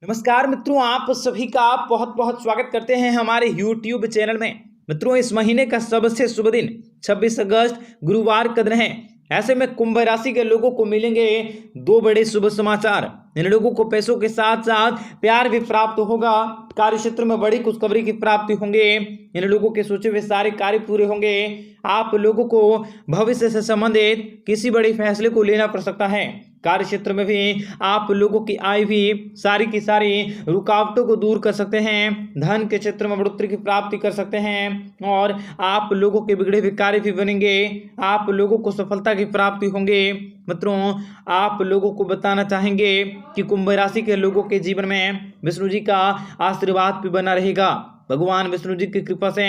नमस्कार मित्रों, आप सभी का बहुत बहुत स्वागत करते हैं हमारे YouTube चैनल में। मित्रों, इस महीने का सबसे शुभ दिन 26 अगस्त गुरुवार का दिन है। ऐसे में कुंभ राशि के लोगों को मिलेंगे दो बड़े शुभ समाचार। इन लोगों को पैसों के साथ साथ प्यार भी प्राप्त होगा। कार्य क्षेत्र में बड़ी खुशखबरी की प्राप्ति होंगे। इन लोगों के सोचे हुए सारे कार्य पूरे होंगे। आप लोगों को भविष्य से संबंधित किसी बड़े फैसले को लेना पड़ सकता है। कार्य क्षेत्र में भी आप लोगों की आय भी सारी की सारी रुकावटों को दूर कर सकते हैं। धन के क्षेत्र में बढ़ोतरी की प्राप्ति कर सकते हैं और आप लोगों के बिगड़े हुए कार्य भी बनेंगे। आप लोगों को सफलता की प्राप्ति होंगे। मित्रों, आप लोगों को बताना चाहेंगे कि कुंभ राशि के लोगों के जीवन में विष्णु जी का आशीर्वाद भी बना रहेगा। भगवान विष्णु जी की कृपा से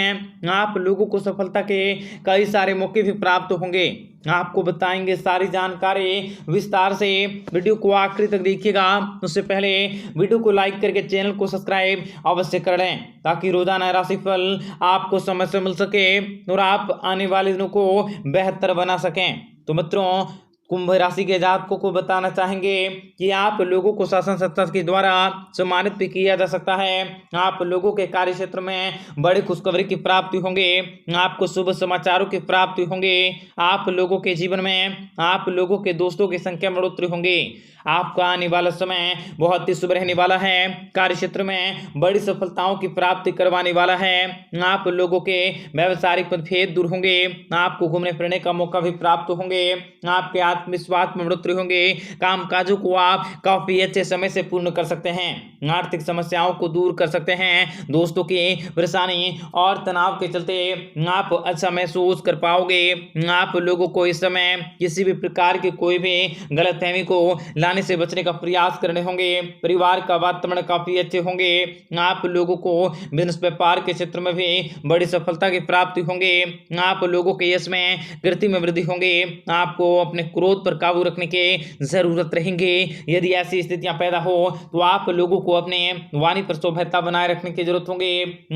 आप लोगों को सफलता के कई सारे मौके भी प्राप्त होंगे। आपको बताएंगे सारी जानकारी विस्तार से। वीडियो को आखिरी तक देखिएगा। उससे पहले वीडियो को लाइक करके चैनल को सब्सक्राइब अवश्य कर लें, ताकि रोजाना राशिफल आपको समय से मिल सके और आप आने वाले दिनों को बेहतर बना सकें। तो मित्रों, कुंभ राशि के जातकों को बताना चाहेंगे कि आप लोगों को शासन सत्ता के द्वारा सम्मानित भी किया जा सकता है। आप लोगों के कार्य क्षेत्र में बड़ी खुशखबरी की प्राप्ति होंगे। आपको शुभ समाचारों की प्राप्ति होंगे। आप लोगों के जीवन में आप लोगों के दोस्तों की संख्या में बढ़ोतरी होंगी। आपका आने वाला समय बहुत ही शुभ रहने वाला है। कार्य क्षेत्र में बड़ी सफलताओं की प्राप्ति करवाने वाला है। आप लोगों के व्यावसायिक मतभेद दूर होंगे। आपको घूमने फिरने का मौका भी प्राप्त होंगे। आपके आत्मविश्वास में बढ़ोतरी होंगे। काम काजों को आप काफी अच्छे समय से पूर्ण कर सकते हैं। आर्थिक समस्याओं को दूर कर सकते हैं। दोस्तों की परेशानी और तनाव के चलते आप अच्छा महसूस कर पाओगे। आप लोगों को इस समय किसी भी प्रकार की कोई भी गलतफहमी को लाने से बचने का प्रयास करने होंगे। परिवार का वातावरण काफी अच्छे होंगे। आप लोगों को बिजनेस व्यापार के क्षेत्र में भी बड़ी सफलता की प्राप्ति होंगे। आप लोगों के यश में कीर्ति में वृद्धि होंगे। आपको अपने क्रोध पर काबू रखने की जरूरत रहेंगे। यदि ऐसी स्थितियां पैदा हो तो आप लोगों को अपने वाणी पर सौम्यता बनाए रखने की जरूरत होंगे।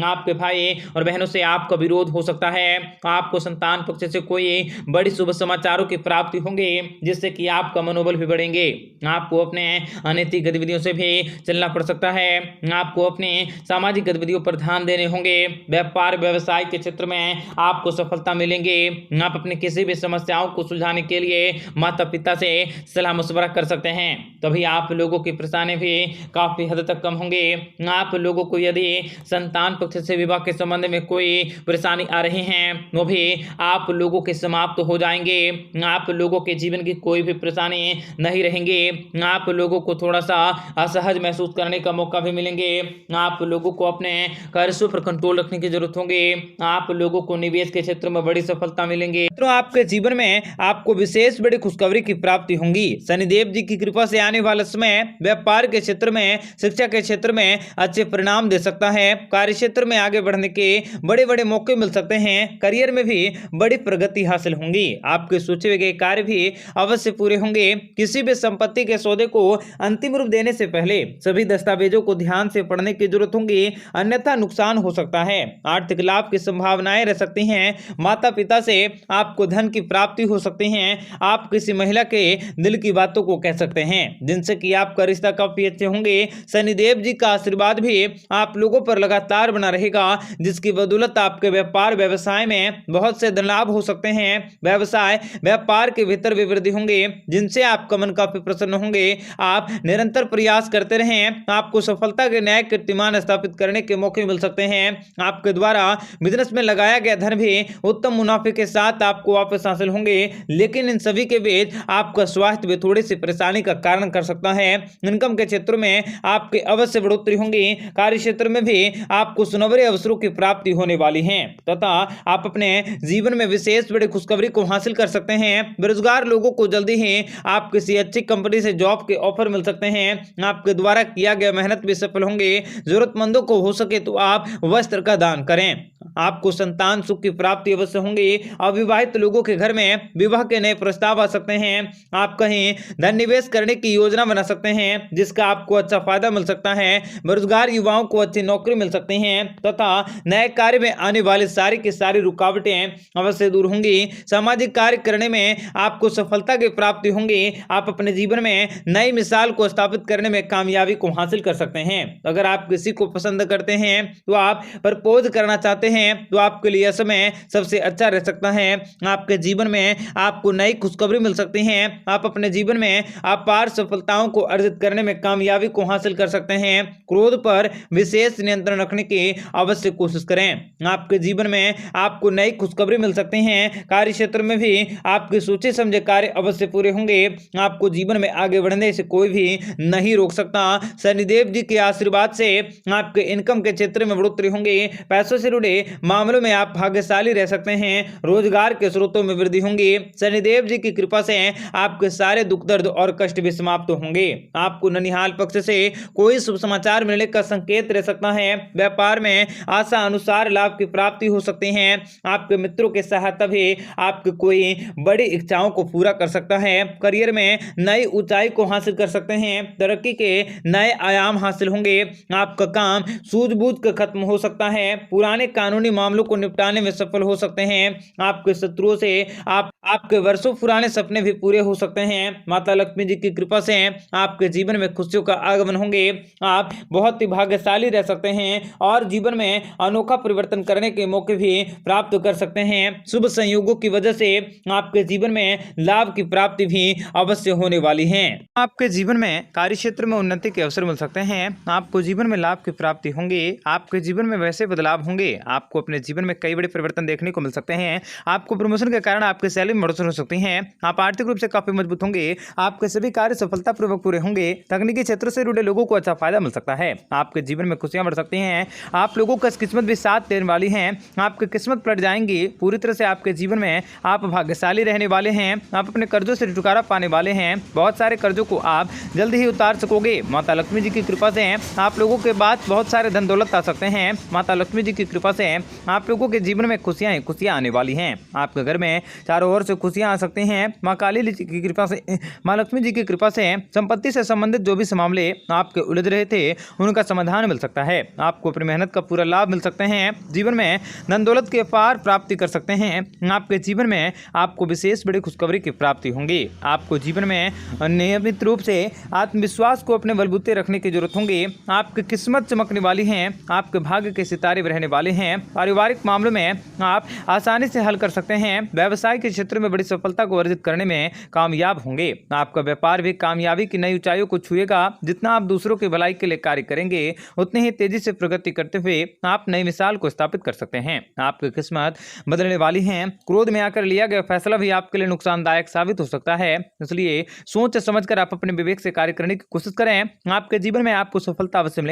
आपके भाई और बहनों से आपका विरोध हो सकता है। आपको संतान पक्ष से कोई बड़ी शुभ समाचारों की प्राप्ति होंगे, जिससे कि आपका मनोबल भी बढ़ेंगे। आपको अपने अनैतिक गतिविधियों से भी चलना पड़ सकता है। आपको अपने सामाजिक गतिविधियों पर ध्यान देने होंगे। व्यापार व्यवसाय के क्षेत्र में आपको सफलता मिलेंगे। आप अपनी किसी भी समस्याओं को सुलझाने के लिए माता पिता से सलाह मशवरा कर सकते हैं। तभी आप लोगों की परेशानी भी काफी हद तक कम होंगे। आप लोगों को यदि संतान पक्ष से विवाह के संबंध में कोई परेशानी आ रही है, वो भी आप लोगों के समाप्त हो जाएंगे। आप लोगों के जीवन की कोई भी परेशानी नहीं रहेंगे। आप लोगों को थोड़ा सा असहज महसूस करने का मौका भी मिलेंगे। आप लोगों को अपने कर्जों पर कंट्रोल रखने की जरूरत होगी। आप लोगों को निवेश के क्षेत्र में बड़ी सफलता मिलेंगे। तो आपके जीवन में आपको विशेष बड़ी खुशखबरी की प्राप्ति होंगी। शनिदेव जी की कृपा से आने वाला समय व्यापार के क्षेत्र में, शिक्षा के क्षेत्र में अच्छे परिणाम दे सकता है। कार्य क्षेत्र में आगे बढ़ने के बड़े बड़े मौके मिल सकते हैं। करियर में भी बड़ी प्रगति हासिल होंगी। आपके सोचे हुए कार्य भी अवश्य पूरे होंगे। किसी भी संपत्ति के सौदे को अंतिम रूप देने से पहले सभी दस्तावेजों को ध्यान से पढ़ने की जरूरत होगी, अन्यथा नुकसान हो सकता है। आर्थिक लाभ की संभावनाएं रह सकती हैं। माता पिता से आपको धन की प्राप्ति हो सकती है। आप किसी महिला के दिल की बातों को कह सकते हैं, जिनसे कि आपका रिश्ता काफी अच्छे होंगे। शनिदेव जी का आशीर्वाद भी आप लोगों पर लगातार बना रहेगा, जिसकी बदौलत आपके व्यापार व्यवसाय में बहुत से धन लाभ हो सकते हैं। व्यवसाय व्यापार के भीतर भी वृद्धि होंगे, जिनसे आपका मन काफी प्रसन्न होंगे। आप निरंतर प्रयास करते रहें। आपको सफलता के नए कीर्तिमान स्थापित करने के मौके मिल सकते हैं। आपके द्वारा बिजनेस में लगाया गया धन भी उत्तम मुनाफे के साथ आपको वापस हासिल होंगे, लेकिन इन सभी के बीच आपका स्वास्थ्य भी थोड़ी सी परेशानी का कारण कर सकता है। इनकम के क्षेत्र में आपके अवश्य बढ़ोतरी होंगी। कार्य क्षेत्र में भी आपको सुनहरे अवसरों की प्राप्ति होने वाली है तथा आप अपने जीवन में विशेष बड़ी खुशखबरी को हासिल कर सकते हैं। बेरोजगार लोगों को जल्दी ही आप किसी अच्छी कंपनी से जॉब के ऑफर मिल सकते हैं। आपके द्वारा किया गया मेहनत भी सफल होंगे। जरूरतमंदों को हो सके तो आप वस्त्र का दान करें। आपको संतान सुख की प्राप्ति अवश्य होंगी। अविवाहित लोगों के घर में विवाह के नए प्रस्ताव आ सकते हैं। आप कहीं धन निवेश करने की योजना बना सकते हैं जिसका आपको अच्छा फायदा मिल सकता है। बेरोजगार युवाओं को अच्छी नौकरी मिल सकती है तथा नए कार्य में आने वाली सारी की सारी रुकावटें अवश्य दूर होंगी। सामाजिक कार्य करने में आपको सफलता की प्राप्ति होंगी। आप अपने जीवन में नई मिसाल को स्थापित करने में कामयाबी को हासिल कर सकते हैं। अगर आप किसी को पसंद करते हैं तो आप प्रपोज करना चाहते हैं तो आपके लिए यह समय सबसे अच्छा रह सकता है। आपके जीवन में आपको नई खुशखबरी मिल सकती है। आप अपने जीवन में अपार सफलताओं को अर्जित करने में कामयाबी को हासिल कर सकते हैं। क्रोध पर विशेष नियंत्रण रखने की अवश्य कोशिश करें। आपके जीवन में आपको नई खुशखबरी मिल सकती है। कार्य क्षेत्र में भी आपके सोचे समझे कार्य अवश्य पूरे होंगे। आपको जीवन में आगे बढ़ने से कोई भी नहीं रोक सकता। शनिदेव जी के आशीर्वाद से आपके इनकम के क्षेत्र में बढ़ोतरी होंगी। पैसों से जुड़े मामलों में आप भाग्यशाली रह सकते हैं। रोजगार के स्रोतों में वृद्धि होंगी। शनिदेव जी की कृपा से आपके सारे दुख दर्द और कष्ट भी समाप्त होंगे। आपको ननिहाल पक्ष से कोई शुभ समाचार मिलने का संकेत रह सकता है। व्यापार में आशा अनुसार लाभ की प्राप्ति हो सकती है। आपके मित्रों की सहायता भी आपकी कोई बड़ी इच्छाओं को पूरा कर सकता है। करियर में नई ऊंचाई को हासिल कर सकते हैं। तरक्की के नए आयाम हासिल होंगे। आपका काम सूझबूझ कर खत्म हो सकता है। पुराने कानूनी मामलों को निपटाने में सफल हो सकते हैं। आपके शत्रुओं से आपके वर्षों पुराने सपने भी पूरे हो सकते हैं। माता लक्ष्मी जी की कृपा से आपके जीवन में खुशियों का आगमन होंगे। आप बहुत ही भाग्यशाली रह सकते हैं और जीवन में अनोखा परिवर्तन करने के मौके भी प्राप्त कर सकते हैं। शुभ संयोगों की वजह से आपके जीवन में लाभ की प्राप्ति भी अवश्य होने वाली है। आपके जीवन में कार्य क्षेत्र में उन्नति के अवसर मिल सकते हैं। आपको जीवन में लाभ की प्राप्ति होंगी। आपके जीवन में वैसे बदलाव होंगे। आपको अपने जीवन में कई बड़े परिवर्तन देखने को मिल सकते हैं। आपको प्रमोशन के कारण आपके सैलरी में बढ़ोतरी हो सकती है। आप आर्थिक रूप से काफी मजबूत होंगे। आपके सभी कार्य सफलतापूर्वक पूरे होंगे। तकनीकी क्षेत्र से जुड़े लोगों को अच्छा फायदा मिल सकता है। आपके जीवन में खुशियां बढ़ सकती हैं। आप लोगों का किस्मत भी साथ देने वाली है। आपकी किस्मत पलट जाएंगी। पूरी तरह से आपके जीवन में आप भाग्यशाली रहने वाले हैं। आप अपने कर्जों से छुटकारा पाने वाले हैं। बहुत सारे कर्जों को आप जल्दी ही उतार सकोगे। माता लक्ष्मी जी की कृपा से आप लोगों के बाद बहुत सारे धन दौलत आ सकते हैं। माता लक्ष्मी जी की कृपा से आप लोगों के जीवन में खुशियां आने वाली हैं। आपके घर में चारों ओर से खुशियां आ सकती हैं। माँ काली जी की कृपा से, माँ लक्ष्मी जी की कृपा से संपत्ति से संबंधित जो भी मामले आपके उलझ रहे थे उनका समाधान मिल सकता है। आपको अपनी मेहनत का पूरा लाभ मिल सकते हैं। जीवन में धन दौलत की अपार प्राप्ति कर सकते हैं। आपके जीवन में आपको विशेष बड़ी खुशखबरी की प्राप्ति होंगी। आपको जीवन में नियमित रूप से आत्मविश्वास को अपने बलबूते रखने की जरूरत होगी। आपकी किस्मत चमकने वाली है। आपके भाग्य के सितारे रहने वाले हैं। पारिवारिक मामलों में आप आसानी से हल कर सकते हैं। व्यवसाय के क्षेत्र में बड़ी सफलता को अर्जित करने में कामयाब होंगे। आपका व्यापार भी कामयाबी की नई ऊंचाइयों को छुएगा। जितना आप दूसरों की भलाई के लिए कार्य करेंगे उतनी ही तेजी से प्रगति करते हुए आप नई मिसाल को स्थापित कर सकते हैं। आपकी किस्मत बदलने वाली है। क्रोध में आकर लिया गया फैसला भी आपके लिए नुकसानदायक साबित हो सकता है। इसलिए सोच समझकर आप अपने विवेक से कार्य करने की कोशिश करें। आपके जीवन में आपको सफलता अवश्य मिलेगी।